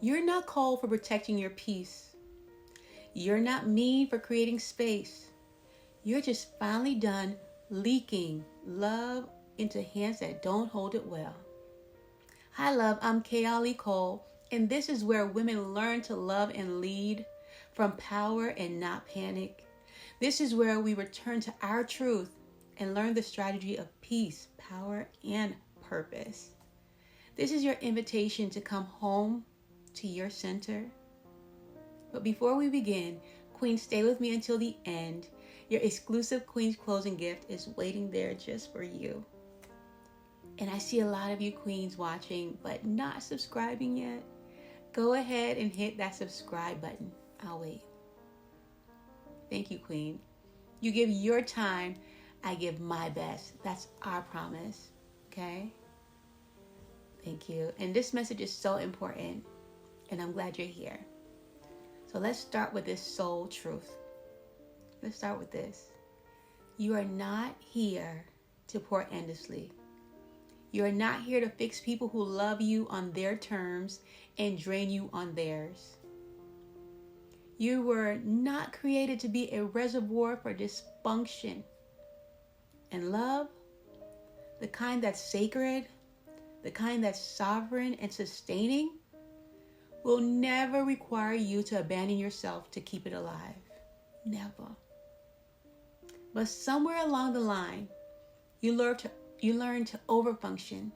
You're not cold for protecting your peace. You're not mean for creating space. You're just finally done leaking love into hands that don't hold it well. Hi, love. I'm Kayali Cole, and this is where women learn to love and lead from power and not panic. This is where we return to our truth and learn the strategy of peace, power, and purpose. This is your invitation to come home to your center. But before we begin, Queen, stay with me until the end. Your exclusive Queen's closing gift is waiting there just for you. And I see a lot of you queens watching but not subscribing yet. Go ahead and hit that subscribe button. I'll wait. Thank you, Queen. You give your time, I give my best. That's our promise. Okay? Thank you. And this message is so important, and I'm glad you're here. So let's start with this soul truth. Let's start with this. You are not here to pour endlessly. You are not here to fix people who love you on their terms and drain you on theirs. You were not created to be a reservoir for dysfunction. And love, the kind that's sacred, the kind that's sovereign and sustaining, will never require you to abandon yourself to keep it alive. Never. But somewhere along the line, you learn to overfunction.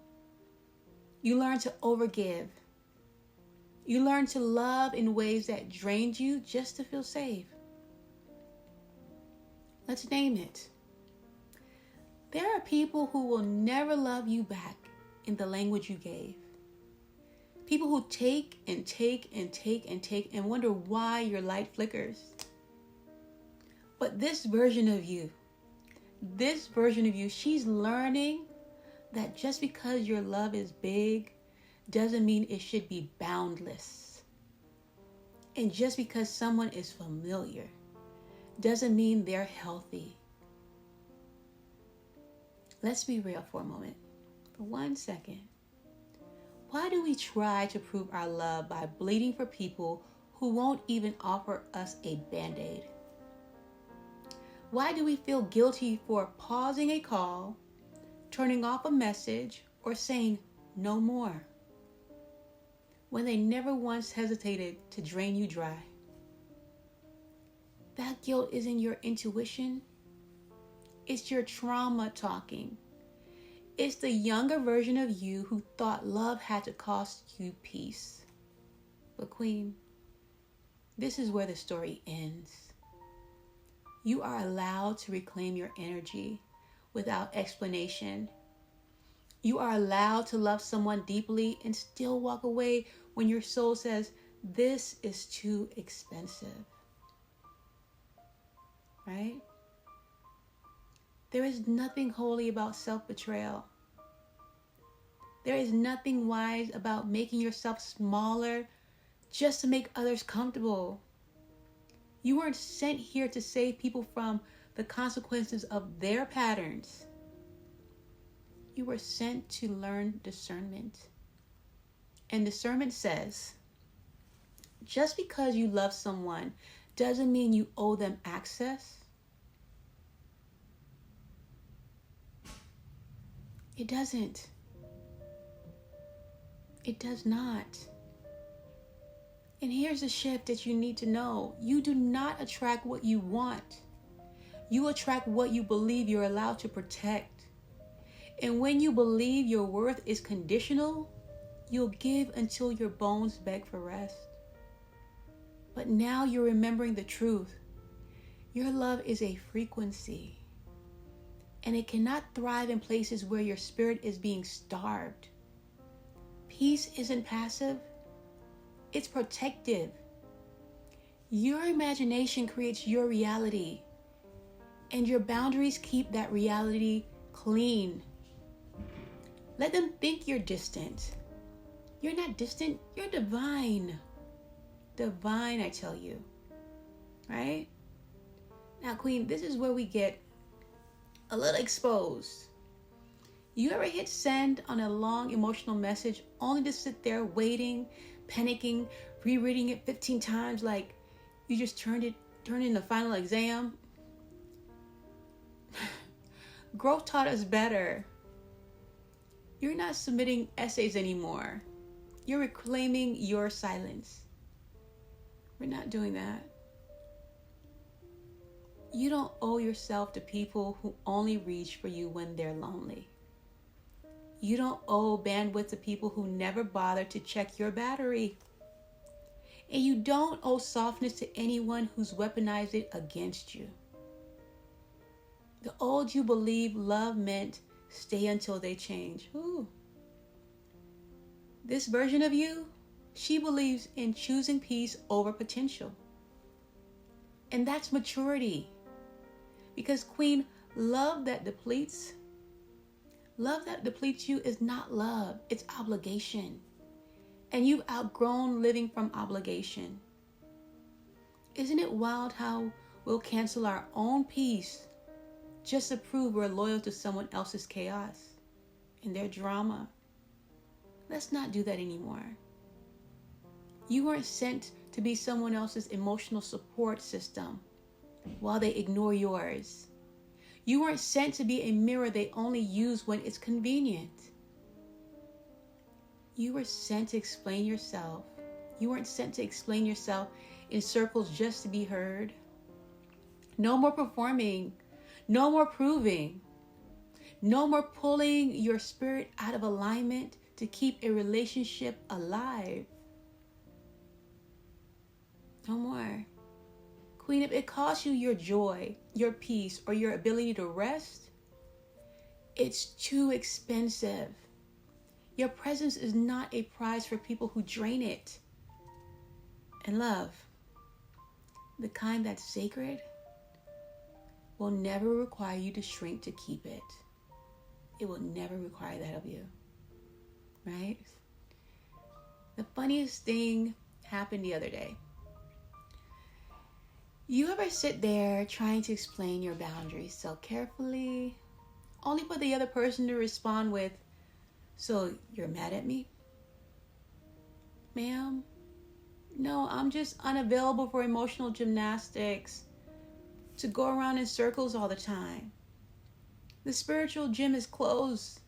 You learn to overgive. You learn to love in ways that drained you just to feel safe. Let's name it. There are people who will never love you back in the language you gave. People who take and take and take and take and wonder why your light flickers. But this version of you, she's learning that just because your love is big doesn't mean it should be boundless. And just because someone is familiar doesn't mean they're healthy. Let's be real for a moment, for 1 second. Why do we try to prove our love by bleeding for people who won't even offer us a Band-Aid? Why do we feel guilty for pausing a call, turning off a message, or saying no more when they never once hesitated to drain you dry? That guilt isn't your intuition. It's your trauma talking. It's the younger version of you who thought love had to cost you peace. But Queen, this is where the story ends. You are allowed to reclaim your energy without explanation. You are allowed to love someone deeply and still walk away when your soul says, this is too expensive. Right? There is nothing holy about self-betrayal. There is nothing wise about making yourself smaller just to make others comfortable. You weren't sent here to save people from the consequences of their patterns. You were sent to learn discernment. And discernment says, just because you love someone doesn't mean you owe them access. It doesn't. It does not. And here's the shift that you need to know. You do not attract what you want. You attract what you believe you're allowed to protect. And when you believe your worth is conditional, you'll give until your bones beg for rest. But now you're remembering the truth. Your love is a frequency. And it cannot thrive in places where your spirit is being starved. Peace isn't passive. It's protective. Your imagination creates your reality. And your boundaries keep that reality clean. Let them think you're distant. You're not distant. You're divine. Divine, I tell you. Right? Now, Queen, this is where we get a little exposed. You ever hit send on a long emotional message only to sit there waiting panicking, rereading it 15 times like you just turned in the final exam. Growth taught us better. You're not submitting essays anymore. You're reclaiming your silence. We're not doing that. You don't owe yourself to people who only reach for you when they're lonely. You don't owe bandwidth to people who never bother to check your battery. And you don't owe softness to anyone who's weaponized it against you. The old you believe love meant stay until they change. Ooh. This version of you, she believes in choosing peace over potential. And that's maturity. Because Queen, love that depletes you is not love, it's obligation. And you've outgrown living from obligation. Isn't it wild how we'll cancel our own peace just to prove we're loyal to someone else's chaos and their drama? Let's not do that anymore. You weren't sent to be someone else's emotional support system while they ignore yours. You weren't sent to be a mirror they only use when it's convenient. You were sent to explain yourself. You weren't sent to explain yourself in circles just to be heard. No more performing. No more proving. No more pulling your spirit out of alignment to keep a relationship alive. No more. Queen, if it costs you your joy, your peace, or your ability to rest, it's too expensive. Your presence is not a prize for people who drain it. And love, the kind that's sacred, will never require you to shrink to keep it. It will never require that of you. Right? The funniest thing happened the other day. You ever sit there trying to explain your boundaries so carefully, only for the other person to respond with, "So you're mad at me?" Ma'am, no, I'm just unavailable for emotional gymnastics to go around in circles all the time. The spiritual gym is closed.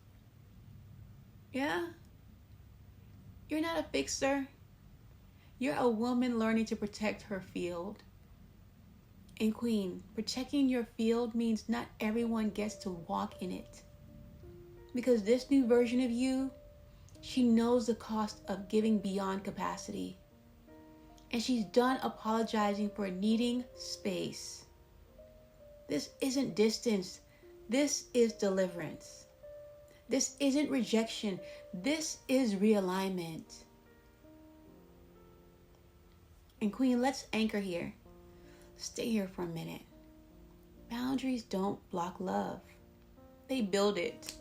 Yeah? You're not a fixer. You're a woman learning to protect her field. And Queen, protecting your field means not everyone gets to walk in it. Because this new version of you, she knows the cost of giving beyond capacity. And she's done apologizing for needing space. This isn't distance. This is deliverance. This isn't rejection. This is realignment. And Queen, let's anchor here. Stay here for a minute. Boundaries don't block love. They build it.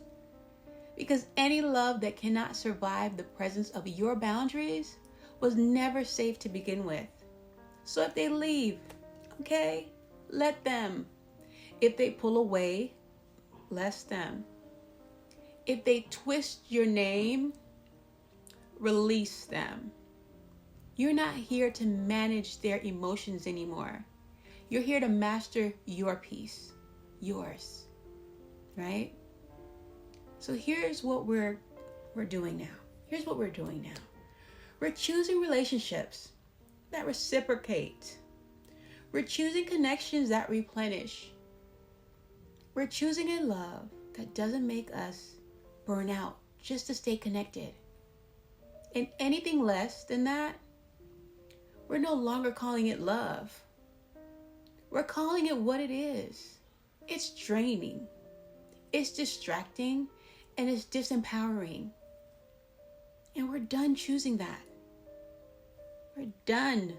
Because any love that cannot survive the presence of your boundaries was never safe to begin with. So if they leave, okay, let them. If they pull away, bless them. If they twist your name, release them. You're not here to manage their emotions anymore. You're here to master your peace, yours, right? So here's what we're doing now. We're choosing relationships that reciprocate. We're choosing connections that replenish. We're choosing a love that doesn't make us burn out just to stay connected. And anything less than that, we're no longer calling it love. We're calling it what it is. It's draining. It's distracting. And it's disempowering. And we're done choosing that. We're done.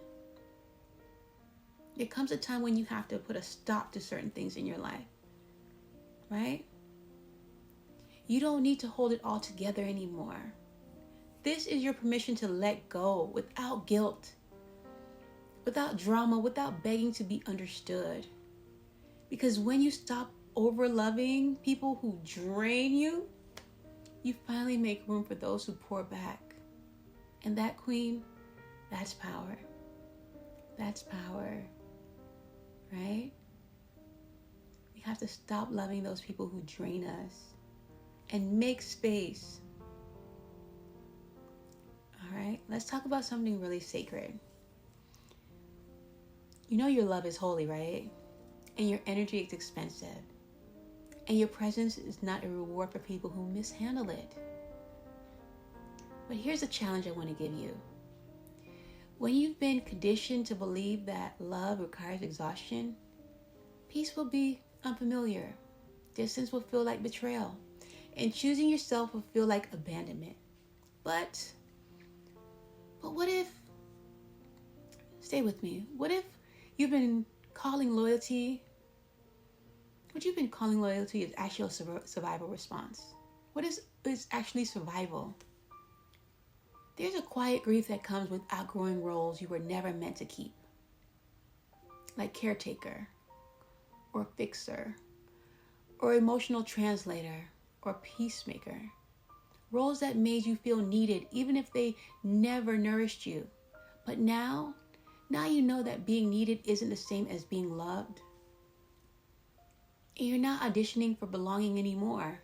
There comes a time when you have to put a stop to certain things in your life. Right? You don't need to hold it all together anymore. This is your permission to let go without guilt, without drama, without begging to be understood. Because when you stop over-loving people who drain you, you finally make room for those who pour back. And that, Queen, that's power. That's power, right? We have to stop loving those people who drain us and make space. All right, let's talk about something really sacred. You know your love is holy, right? And your energy is expensive. And your presence is not a reward for people who mishandle it. But here's a challenge I want to give you. When you've been conditioned to believe that love requires exhaustion, peace will be unfamiliar. Distance will feel like betrayal. And choosing yourself will feel like abandonment. But what if, stay with me, what if you've been calling loyalty, what you've been calling loyalty is actually a survival response? What is actually survival? There's a quiet grief that comes with outgrowing roles you were never meant to keep. Like caretaker, or fixer, or emotional translator, or peacemaker. Roles that made you feel needed even if they never nourished you. But now you know that being needed isn't the same as being loved. And you're not auditioning for belonging anymore.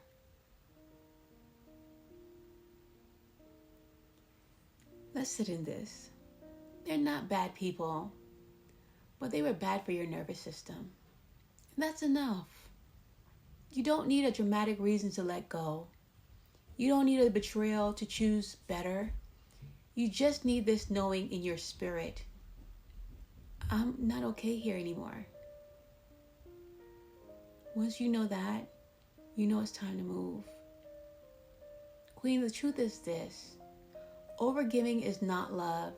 Let's sit in this. They're not bad people, but they were bad for your nervous system. And that's enough. You don't need a dramatic reason to let go. You don't need a betrayal to choose better. You just need this knowing in your spirit. I'm not okay here anymore. Once you know that, you know it's time to move. Queen, the truth is this. Overgiving is not love.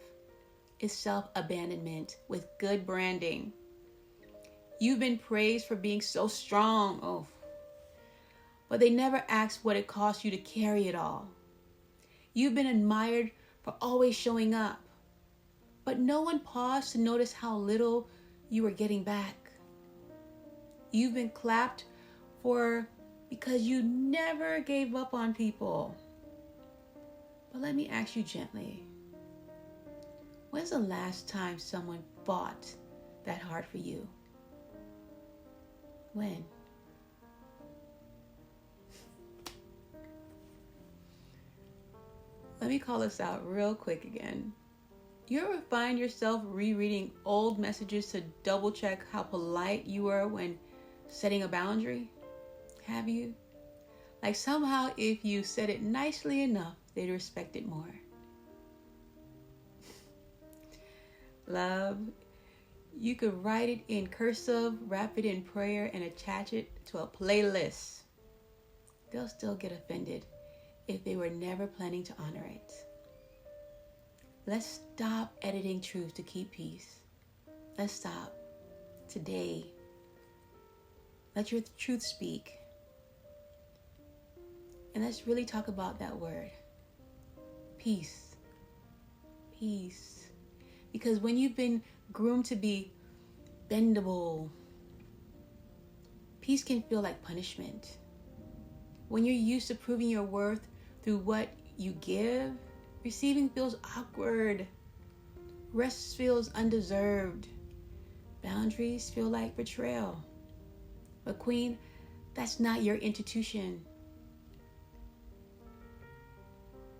It's self-abandonment with good branding. You've been praised for being so strong. But they never asked what it cost you to carry it all. You've been admired for always showing up. But no one paused to notice how little you were getting back. You've been clapped for because you never gave up on people. But let me ask you gently. When's the last time someone fought that hard for you? When? Let me call this out real quick again. You ever find yourself rereading old messages to double check how polite you were when setting a boundary? Have you? Like somehow if you said it nicely enough, they'd respect it more. Love, you could write it in cursive, wrap it in prayer, and attach it to a playlist. They'll still get offended if they were never planning to honor it. Let's stop editing truth to keep peace. Let's stop. Today. Let your truth speak. And let's really talk about that word. Peace. Peace. Because when you've been groomed to be bendable, peace can feel like punishment. When you're used to proving your worth through what you give, receiving feels awkward. Rest feels undeserved. Boundaries feel like betrayal. But Queen, that's not your institution.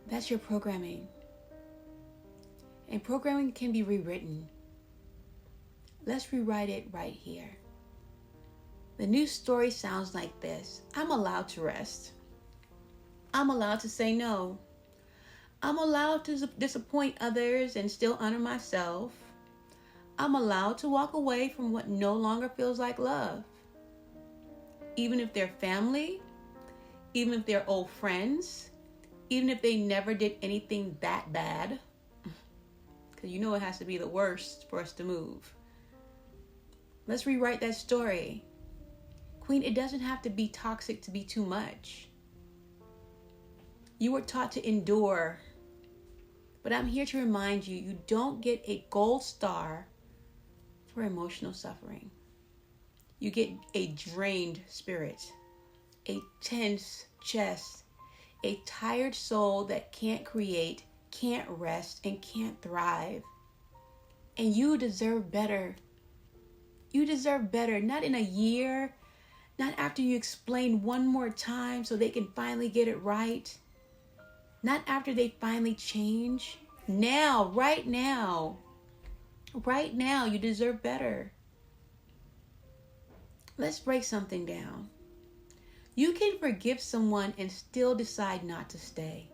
That's your programming. And programming can be rewritten. Let's rewrite it right here. The new story sounds like this. I'm allowed to rest. I'm allowed to say no. I'm allowed to disappoint others and still honor myself. I'm allowed to walk away from what no longer feels like love. Even if they're family, even if they're old friends, even if they never did anything that bad. Because you know it has to be the worst for us to move. Let's rewrite that story. Queen, it doesn't have to be toxic to be too much. You were taught to endure. But I'm here to remind you, you don't get a gold star for emotional suffering. You get a drained spirit, a tense chest, a tired soul that can't create, can't rest and can't thrive. And you deserve better. You deserve better, not in a year, not after you explain one more time so they can finally get it right, not after they finally change. Now, right now, you deserve better. Let's break something down. You can forgive someone and still decide not to stay.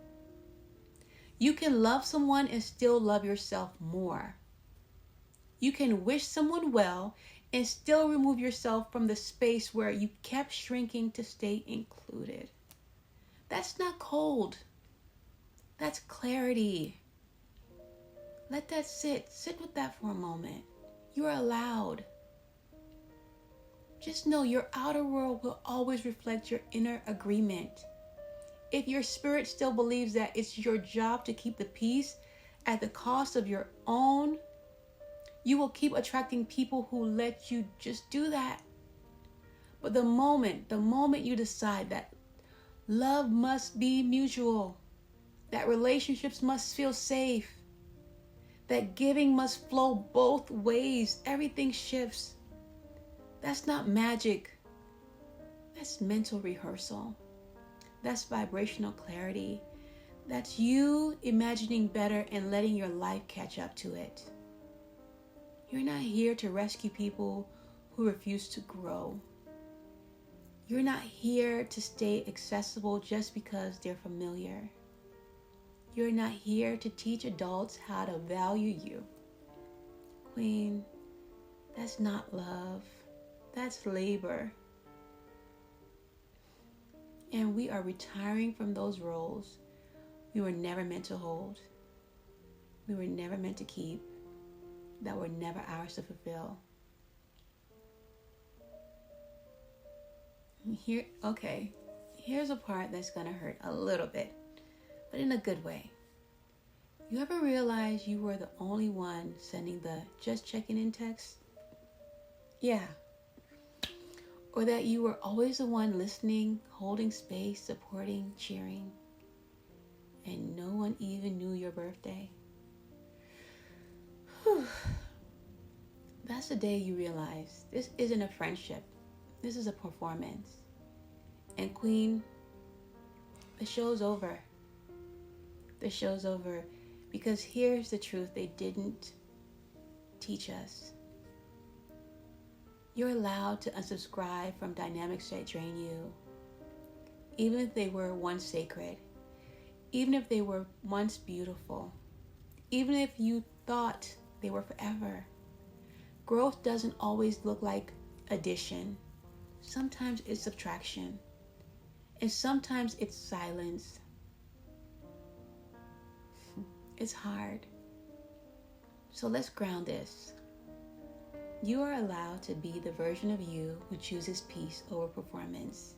You can love someone and still love yourself more. You can wish someone well and still remove yourself from the space where you kept shrinking to stay included. That's not cold. That's clarity. Let that sit. Sit with that for a moment. You are allowed. Just know your outer world will always reflect your inner agreement. If your spirit still believes that it's your job to keep the peace at the cost of your own, you will keep attracting people who let you just do that. But the moment you decide that love must be mutual, that relationships must feel safe, that giving must flow both ways, everything shifts. That's not magic. That's mental rehearsal. That's vibrational clarity. That's you imagining better and letting your life catch up to it. You're not here to rescue people who refuse to grow. You're not here to stay accessible just because they're familiar. You're not here to teach adults how to value you. Queen, that's not love. That's labor. And we are retiring from those roles we were never meant to hold. We were never meant to keep. That were never ours to fulfill. Here's a part that's gonna hurt a little bit, but in a good way. You ever realize you were the only one sending the just checking in text? Yeah. Or that you were always the one listening, holding space, supporting, cheering, and no one even knew your birthday? Whew. That's the day you realize this isn't a friendship. This is a performance. And Queen, the show's over. The show's over because here's the truth they didn't teach us. You're allowed to unsubscribe from dynamics that drain you, even if they were once sacred, even if they were once beautiful, even if you thought they were forever. Growth doesn't always look like addition. Sometimes it's subtraction. And sometimes it's silence. It's hard. So let's ground this. You are allowed to be the version of you who chooses peace over performance.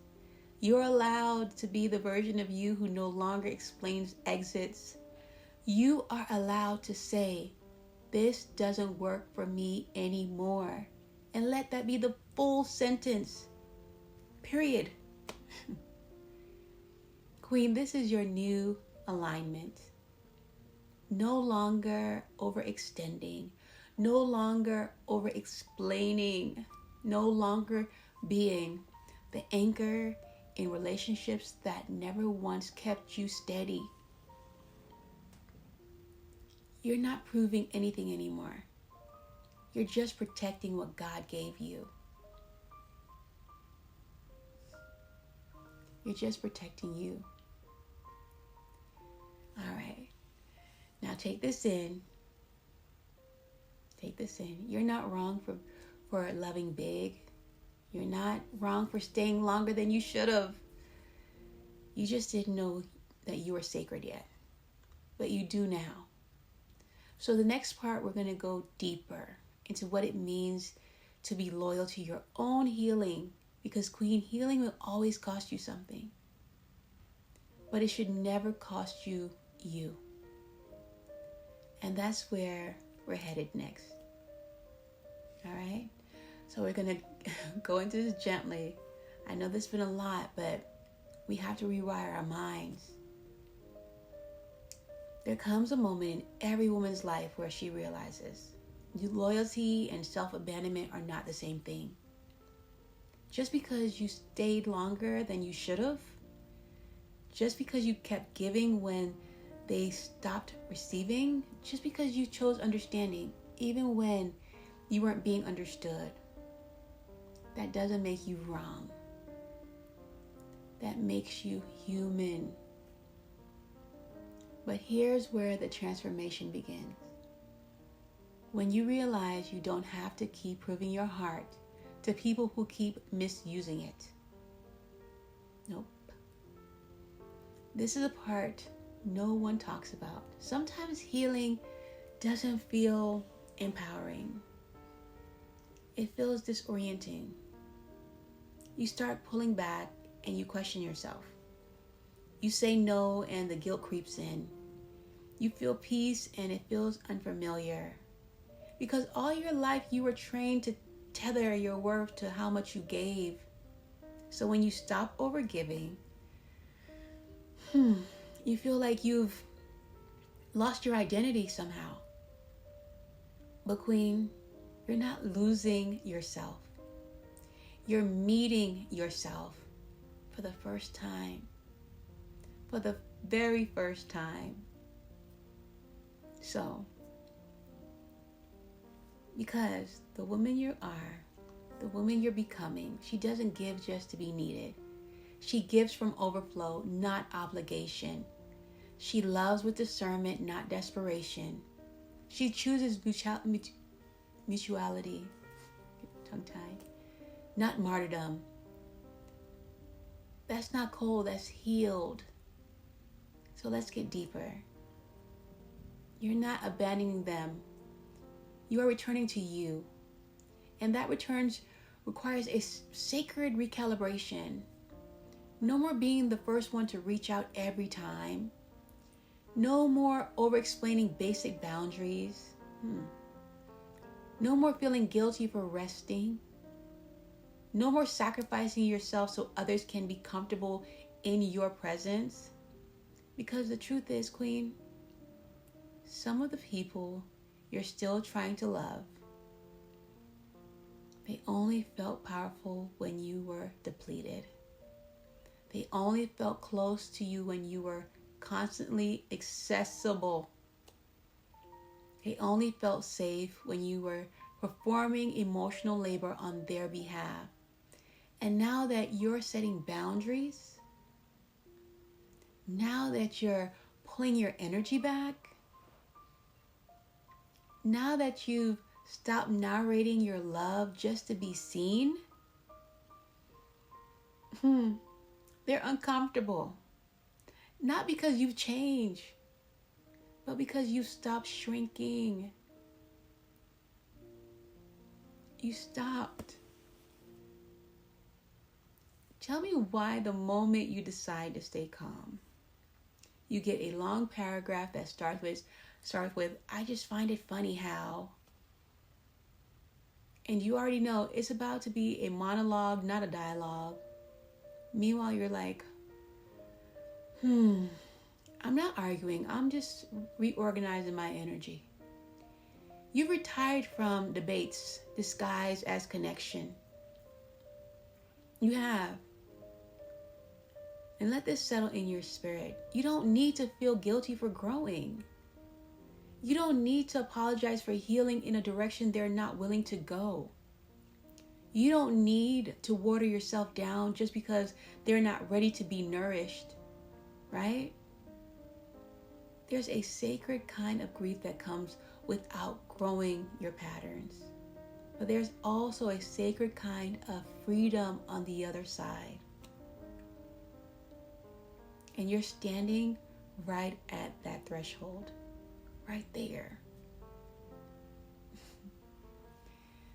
You're allowed to be the version of you who no longer explains exits. You are allowed to say, this doesn't work for me anymore. And let that be the full sentence. Period. Queen, this is your new alignment. No longer overextending. No longer over-explaining. No longer being the anchor in relationships that never once kept you steady. You're not proving anything anymore. You're just protecting what God gave you. You're just protecting you. All right. Now take this in. Take this in. You're not wrong for loving big. You're not wrong for staying longer than you should have. You just didn't know that you were sacred yet. But you do now. So the next part, we're going to go deeper into what it means to be loyal to your own healing. Because Queen, healing will always cost you something. But it should never cost you you. And that's where we're headed next. All right? So we're going to go into this gently. I know there's been a lot, but we have to rewire our minds. There comes a moment in every woman's life where she realizes loyalty and self-abandonment are not the same thing. Just because you stayed longer than you should have, just because you kept giving when they stopped receiving, just because you chose understanding even when you weren't being understood, that doesn't make you wrong. That makes you human. But here's where the transformation begins. When you realize you don't have to keep proving your heart to people who keep misusing it. Nope. This is a part no one talks about. Sometimes healing doesn't feel empowering. It feels disorienting. You start pulling back and you question yourself. You say no and the guilt creeps in. You feel peace and it feels unfamiliar. Because all your life you were trained to tether your worth to how much you gave. So when you stop overgiving, you feel like you've lost your identity somehow. But Queen, you're not losing yourself. You're meeting yourself for the first time. For the very first time. So, because the woman you are, the woman you're becoming, she doesn't give just to be needed. She gives from overflow, not obligation. She loves with discernment, not desperation. She chooses mutuality, tongue-tied, not martyrdom. That's not cold, that's healed. So let's get deeper. You're not abandoning them. You are returning to you. And that return requires a sacred recalibration. No more being the first one to reach out every time. No more over-explaining basic boundaries. No more feeling guilty for resting. No more sacrificing yourself so others can be comfortable in your presence. Because the truth is, Queen, some of the people you're still trying to love, they only felt powerful when you were depleted. They only felt close to you when you were constantly accessible. They only felt safe when you were performing emotional labor on their behalf. And now that you're setting boundaries, now that you're pulling your energy back, now that you've stopped narrating your love just to be seen, they're uncomfortable. Not because you've changed, but because you've stopped shrinking. You stopped. Tell me why the moment you decide to stay calm, you get a long paragraph that starts with, I just find it funny how. And you already know it's about to be a monologue, not a dialogue. Meanwhile, you're like, I'm not arguing. I'm just reorganizing my energy. You've retired from debates disguised as connection. You have. And let this settle in your spirit. You don't need to feel guilty for growing. You don't need to apologize for healing in a direction they're not willing to go. You don't need to water yourself down just because they're not ready to be nourished, right? There's a sacred kind of grief that comes with outgrowing your patterns. But there's also a sacred kind of freedom on the other side. And you're standing right at that threshold, right there.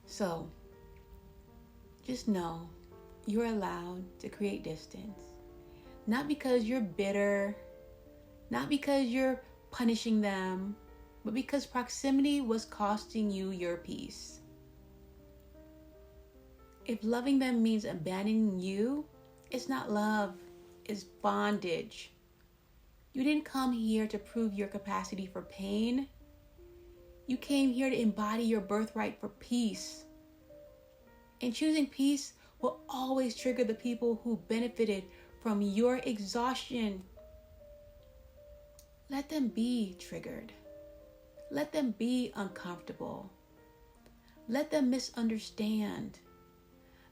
So, just know you're allowed to create distance. Not because you're bitter, not because you're punishing them, but because proximity was costing you your peace. If loving them means abandoning you, it's not love, it's bondage. You didn't come here to prove your capacity for pain. You came here to embody your birthright for peace. And choosing peace will always trigger the people who benefited from your exhaustion. Let them be triggered. Let them be uncomfortable. Let them misunderstand.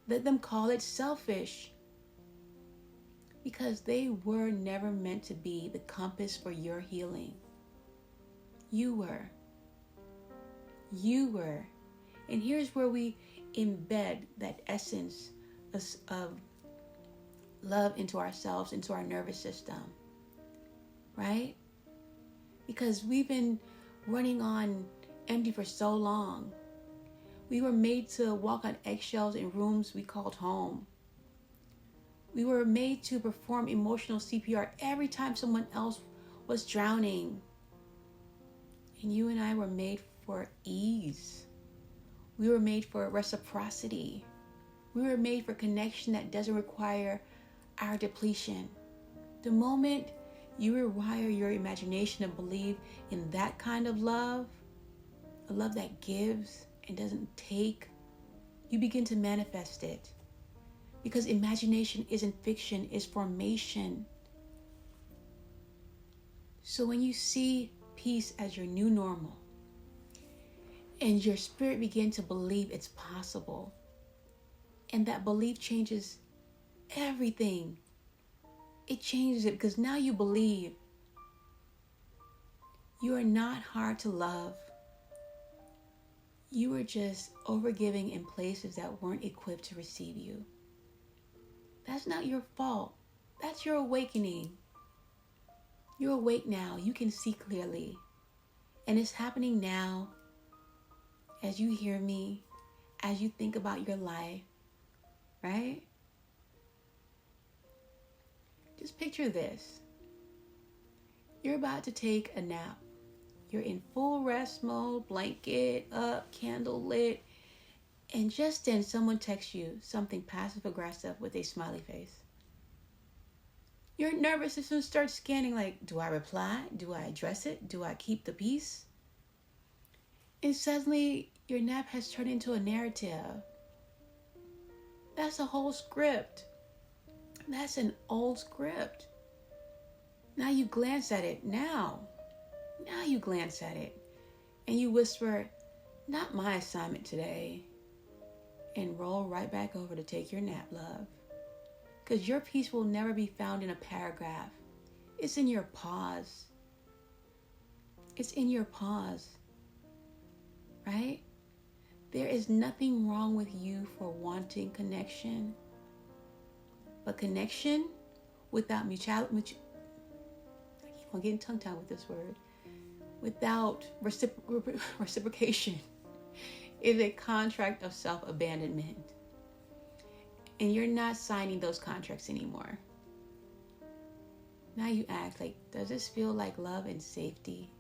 Let them call it selfish. Because they were never meant to be the compass for your healing. You were. You were. And here's where we embed that essence of love into ourselves, into our nervous system. Right? Because we've been running on empty for so long. We were made to walk on eggshells in rooms we called home. We were made to perform emotional CPR every time someone else was drowning. And you and I were made for ease. We were made for reciprocity. We were made for connection that doesn't require our depletion. The moment you rewire your imagination and believe in that kind of love, a love that gives and doesn't take, you begin to manifest it. Because imagination isn't fiction, it's formation. So when you see peace as your new normal, and your spirit begins to believe it's possible, and that belief changes everything. It changes it because now you believe you are not hard to love. You are just overgiving in places that weren't equipped to receive you. That's not your fault. That's your awakening. You're awake now. You can see clearly. And it's happening now as you hear me, as you think about your life, right? Just picture this. You're about to take a nap. You're in full rest mode, blanket up, candle lit, and just then someone texts you something passive-aggressive with a smiley face. Your nervous system starts scanning like, do I reply? Do I address it? Do I keep the peace? And suddenly your nap has turned into a narrative. That's a whole script. That's an old script. Now you glance at it. Now you glance at it and you whisper, not my assignment today. And roll right back over to take your nap, love. Because your peace will never be found in a paragraph. It's in your pause. It's in your pause. Right? There is nothing wrong with you for wanting connection. But connection without mutuality, I keep on getting tongue-tied with this word, without reciprocation is a contract of self-abandonment. And you're not signing those contracts anymore. Now you ask, like, does this feel like love and safety?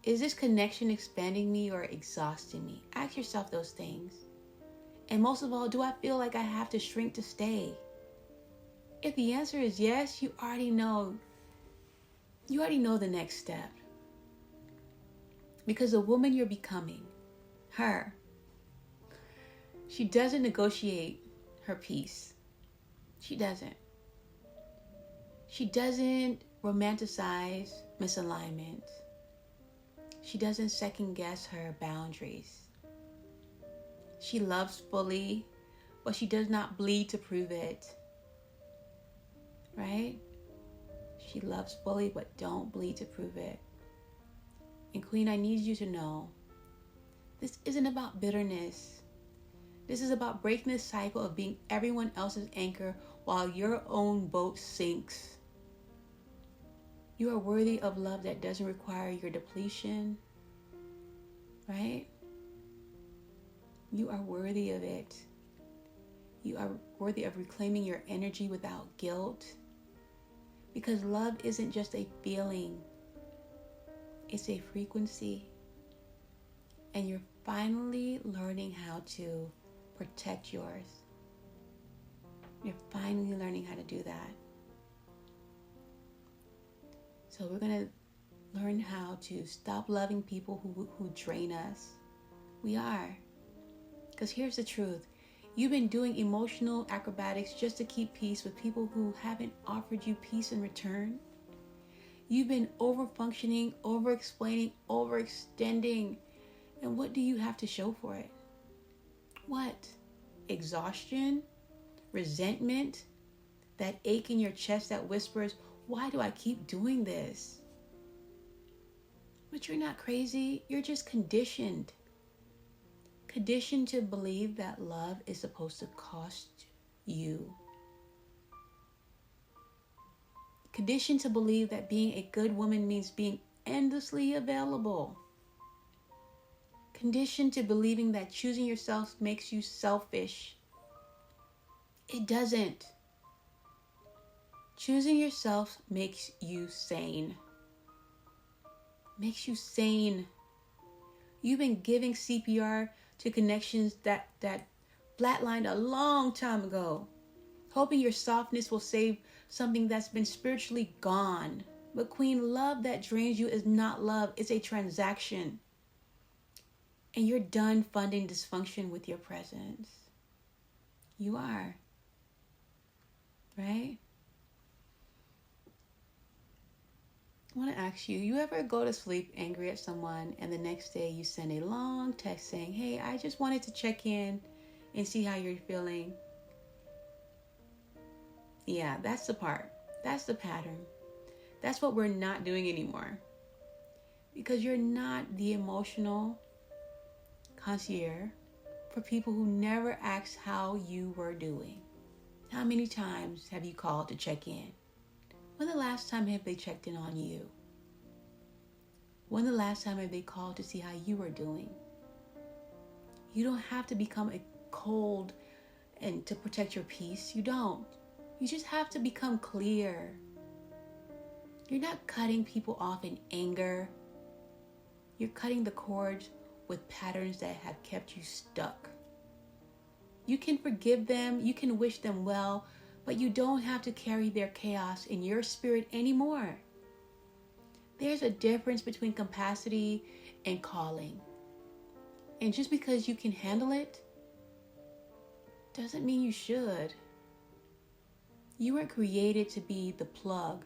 Is this connection expanding me or exhausting me? Ask yourself those things. And most of all, do I feel like I have to shrink to stay? If the answer is yes, you already know the next step. Because the woman you're becoming, her, she doesn't negotiate her peace. She doesn't. She doesn't romanticize misalignment. She doesn't second guess her boundaries. She loves fully, but she does not bleed to prove it. Right? She loves fully, but don't bleed to prove it. And Queen, I need you to know, this isn't about bitterness. This is about breaking the cycle of being everyone else's anchor while your own boat sinks. You are worthy of love that doesn't require your depletion, right? You are worthy of it. You are worthy of reclaiming your energy without guilt. Because love isn't just a feeling. It's a frequency. And you're finally learning how to protect yours. You're finally learning how to do that. So we're going to learn how to stop loving people who drain us. We are. Because here's the truth. You've been doing emotional acrobatics just to keep peace with people who haven't offered you peace in return. You've been over-functioning, over-explaining, overextending. And what do you have to show for it? What? Exhaustion? Resentment? That ache in your chest that whispers, why do I keep doing this? But you're not crazy. You're just conditioned. Conditioned to believe that love is supposed to cost you. Conditioned to believe that being a good woman means being endlessly available. Conditioned to believing that choosing yourself makes you selfish. It doesn't. Choosing yourself makes you sane. Makes you sane. You've been giving CPR to connections that flatlined a long time ago, hoping your softness will save something that's been spiritually gone. But Queen, love that drains you is not love, it's a transaction. And you're done funding dysfunction with your presence. You are. Right? I want to ask you, you ever go to sleep angry at someone and the next day you send a long text saying, hey, I just wanted to check in and see how you're feeling? Yeah, that's the part. That's the pattern. That's what we're not doing anymore. Because you're not the emotional concierge for people who never asked how you were doing. How many times have you called to check in? When the last time have they checked in on you? When the last time have they called to see how you are doing? You don't have to become a cold and to protect your peace. You don't. You just have to become clear. You're not cutting people off in anger. You're cutting the cords with patterns that have kept you stuck. You can forgive them. You can wish them well. But you don't have to carry their chaos in your spirit anymore. There's a difference between capacity and calling. And just because you can handle it, doesn't mean you should. You were created to be the plug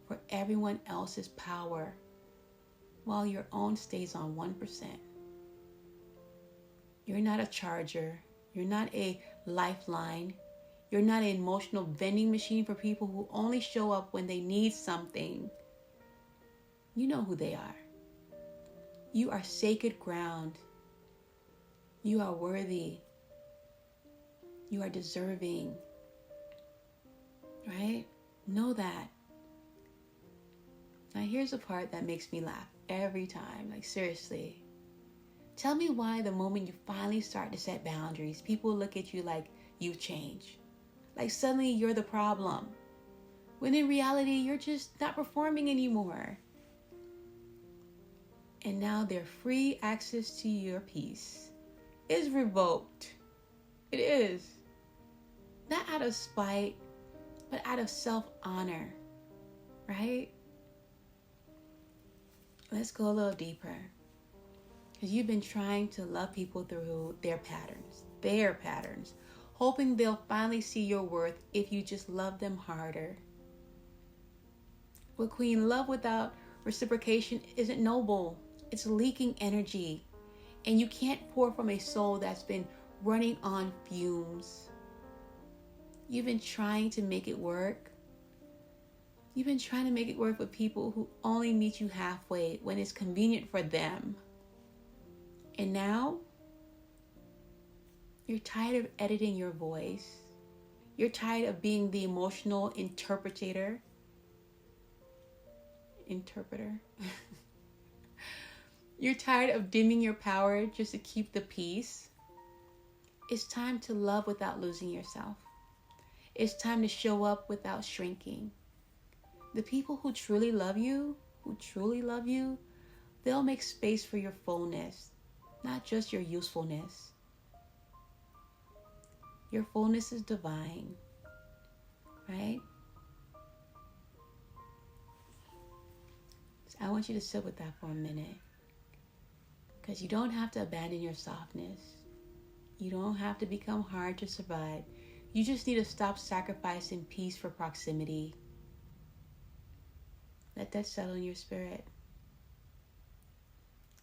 for everyone else's power while your own stays on 1%. You're not a charger. You're not a lifeline. You're not an emotional vending machine for people who only show up when they need something. You know who they are. You are sacred ground. You are worthy. You are deserving. Right? Know that. Now here's the part that makes me laugh every time. Like seriously. Tell me why the moment you finally start to set boundaries, people look at you like you've changed. Like suddenly you're the problem. When in reality, you're just not performing anymore. And now their free access to your peace is revoked. It is. Not out of spite, but out of self-honor. Right? Let's go a little deeper. Because you've been trying to love people through their patterns, hoping they'll finally see your worth if you just love them harder. But Queen, love without reciprocation isn't noble. It's leaking energy. And you can't pour from a soul that's been running on fumes. You've been trying to make it work. You've been trying to make it work with people who only meet you halfway when it's convenient for them. And now, you're tired of editing your voice. You're tired of being the emotional interpreter. You're tired of dimming your power just to keep the peace. It's time to love without losing yourself. It's time to show up without shrinking. The people who truly love you, they'll make space for your fullness, not just your usefulness. Your fullness is divine, right? I want you to sit with that for a minute. Because you don't have to abandon your softness. You don't have to become hard to survive. You just need to stop sacrificing peace for proximity. Let that settle in your spirit.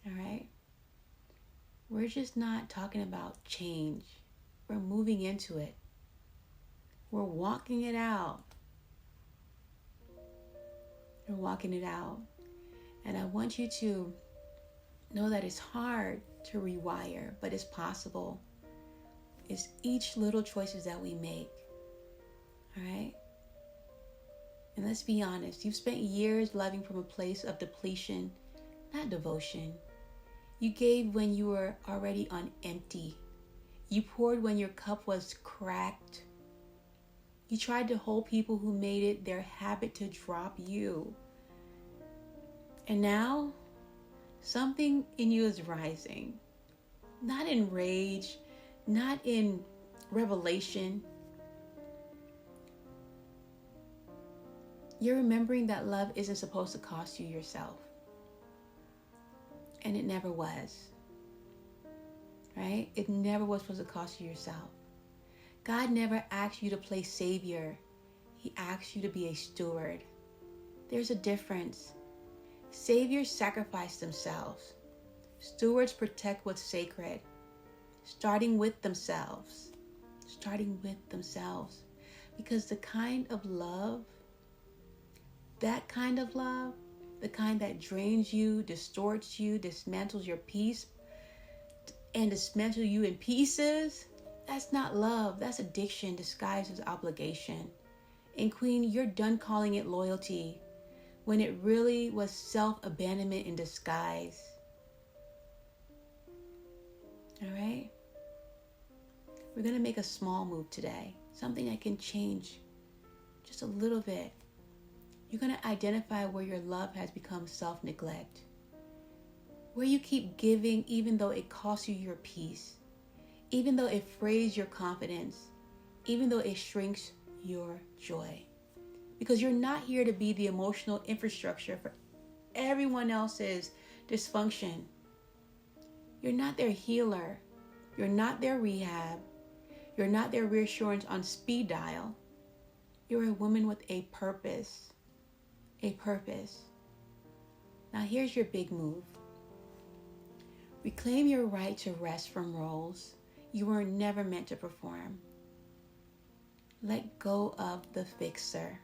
All right? We're just not talking about change. We're moving into it. We're walking it out. We're walking it out. And I want you to know that it's hard to rewire, but it's possible. It's each little choices that we make. All right? And let's be honest. You've spent years loving from a place of depletion, not devotion. You gave when you were already on empty. You poured when your cup was cracked. You tried to hold people who made it their habit to drop you. And now, something in you is rising. Not in rage, not in revelation. You're remembering that love isn't supposed to cost you yourself. And it never was. Right? It never was supposed to cost you yourself. God never asked you to play savior. He asked you to be a steward. There's a difference. Saviors sacrifice themselves. Stewards protect what's sacred. Starting with themselves. Because the kind of love, that kind of love, the kind that drains you, distorts you, dismantles your peace, and dismantle you in pieces, that's not love. That's addiction disguised as obligation. And Queen, you're done calling it loyalty when it really was self-abandonment in disguise. All right? We're going to make a small move today. Something that can change just a little bit. You're going to identify where your love has become self-neglect. Where you keep giving even though it costs you your peace. Even though it frays your confidence. Even though it shrinks your joy. Because you're not here to be the emotional infrastructure for everyone else's dysfunction. You're not their healer. You're not their rehab. You're not their reassurance on speed dial. You're a woman with a purpose. A purpose. Now here's your big move. Reclaim your right to rest from roles you were never meant to perform. Let go of the fixer,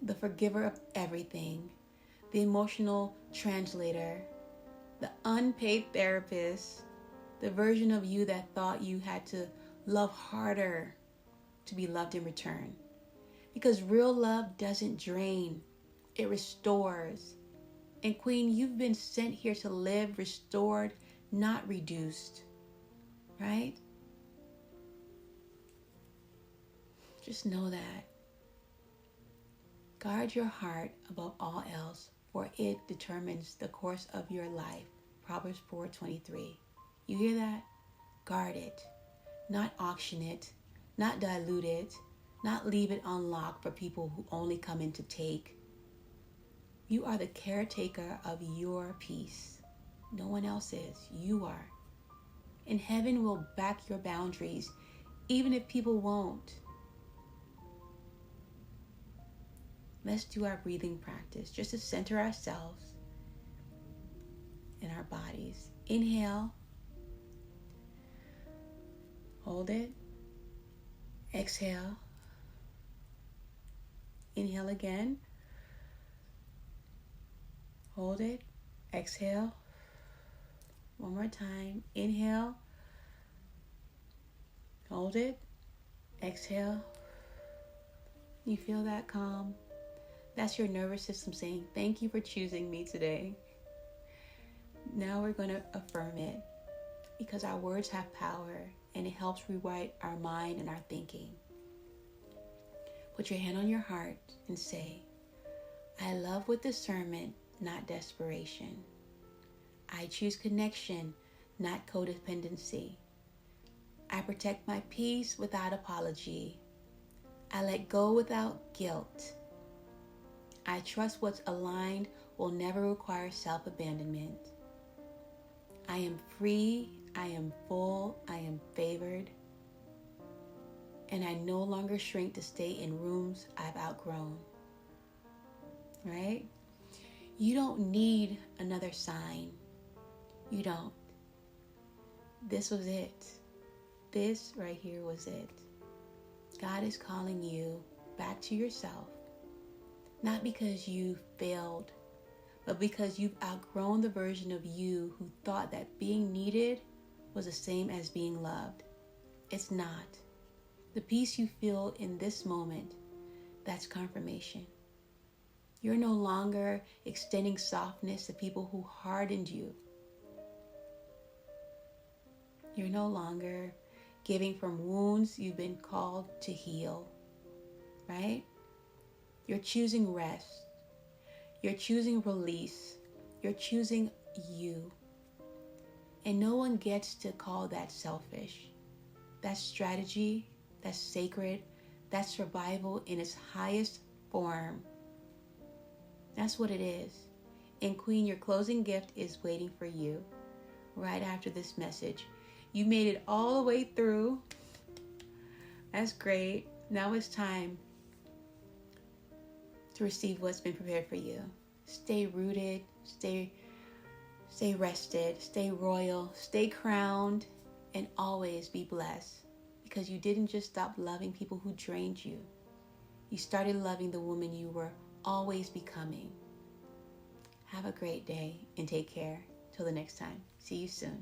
the forgiver of everything, the emotional translator, the unpaid therapist, the version of you that thought you had to love harder to be loved in return. Because real love doesn't drain, it restores. And Queen, you've been sent here to live restored, not reduced. Right? Just know that. Guard your heart above all else, for it determines the course of your life. Proverbs 4:23. You hear that? Guard it. Not auction it. Not dilute it. Not leave it unlocked for people who only come in to take. You are the caretaker of your peace. No one else is. You are. And heaven will back your boundaries, even if people won't. Let's do our breathing practice just to center ourselves in our bodies. Inhale. Hold it. Exhale. Inhale again. Hold it. Exhale. One more time. Inhale. Hold it. Exhale. You feel that calm? That's your nervous system saying, thank you for choosing me today. Now we're going to affirm it because our words have power and it helps rewrite our mind and our thinking. Put your hand on your heart and say, I love with discernment, not desperation. I choose connection, not codependency. I protect my peace without apology. I let go without guilt. I trust what's aligned will never require self-abandonment. I am free, I am full, I am favored, and I no longer shrink to stay in rooms I've outgrown. Right? You don't need another sign. You don't. This was it. This right here was it. God is calling you back to yourself, not because you failed, but because you've outgrown the version of you who thought that being needed was the same as being loved. It's not. The peace you feel in this moment, that's confirmation. You're no longer extending softness to people who hardened you. You're no longer giving from wounds you've been called to heal, right? You're choosing rest. You're choosing release. You're choosing you. And no one gets to call that selfish. That's strategy. That's sacred. That's survival in its highest form. That's what it is. And Queen, your closing gift is waiting for you right after this message. You made it all the way through. That's great. Now it's time to receive what's been prepared for you. Stay rooted, stay rested, stay royal, stay crowned, and always be blessed. Because you didn't just stop loving people who drained you. You started loving the woman you were always becoming. Have a great day and take care. Till the next time. See you soon.